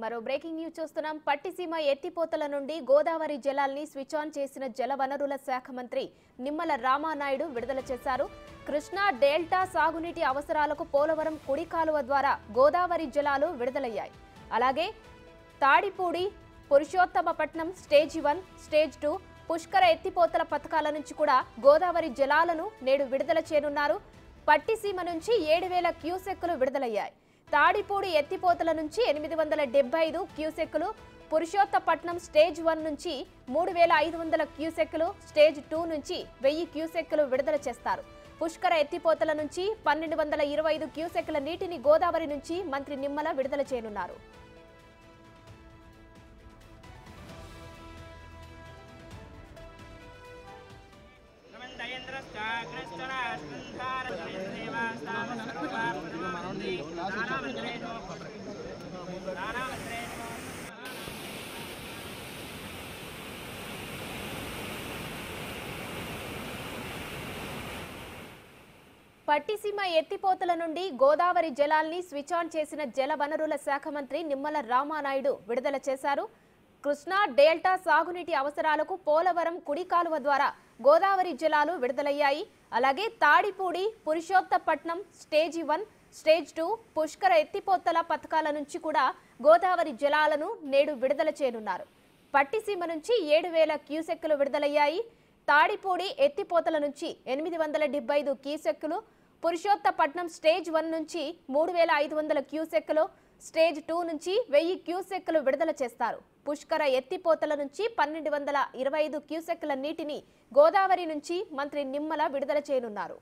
మరో breaking news చూస్తున్నాం. పట్టిసీమ ఎత్తిపోతల నుండి గోదావరి జలాల్ని స్విచ్ ఆన్ చేసిన జలవనరుల శాఖ మంత్రి నిమ్మల రామానాయుడు విడుదల చేశారు. కృష్ణా డెల్టా సాగునీటి అవసరాలకు పోలవరం కుడి కాలువ ద్వారా గోదావరి జలాలు విడుదలయ్యాయి. అలాగే తాడిపూడి, పురుషోత్తమపట్నం స్టేజ్ 1, స్టేజ్ 2, పుష్కర ఎత్తిపోతల పథకాల నుంచి కూడా గోదావరి జలాలను నేడు విడుదల చేయనున్నారు. పట్టిసీమ నుంచి 7,000 క్యూసెక్కులు విడుదలయ్యాయి. తాడిపూడి ఎత్తిపోతల నుంచి 875 క్యూసెక్కులు, పురుషోత్తపట్నం స్టేజ్ 1 నుంచి 3,500 క్యూసెక్కులు, స్టేజ్ 2 నుంచి 1000 క్యూసెక్కులు విడుదల చేస్తారు. పుష్కర ఎత్తిపోతల నుంచి 1,225 క్యూసెక్కుల నీటిని గోదావరి నుంచి మంత్రి నిమ్మల విడుదల చేయనున్నారు. పట్టిసీమ ఎత్తిపోతల నుండి గోదావరి జలాల్ని స్విచ్ ఆన్ చేసిన జలవనరుల శాఖ మంత్రి నిమ్మల రామానాయుడు విడుదల చేశారు. కృష్ణా డెల్టా సాగునీటి అవసరాలకు పోలవరం కుడి కాలువ ద్వారా గోదావరి జలాలు విడుదలయ్యాయి. అలాగే తాడిపూడి, పురుషోత్తపట్నం స్టేజ్ 1, స్టేజ్ 2, పుష్కర ఎత్తిపోతల పథకాల నుంచి కూడా గోదావరి జలాలను నేడు విడుదల చేయనున్నారు. పట్టిసీమ నుంచి 7,000 క్యూసెక్కులు విడుదలయ్యాయి. తాడిపూడి ఎత్తిపోతల నుంచి 875 క్యూసెక్కులు, పురుషోత్తపట్నం స్టేజ్ 1 నుంచి 3,500 క్యూసెక్కులు, స్టేజ్ 2 నుంచి 1000 క్యూసెక్కులు విడుదల చేస్తారు. పుష్కర ఎత్తిపోతల నుంచి 1,225 క్యూసెక్కుల నీటిని గోదావరి నుంచి మంత్రి నిమ్మల విడుదల చేయనున్నారు.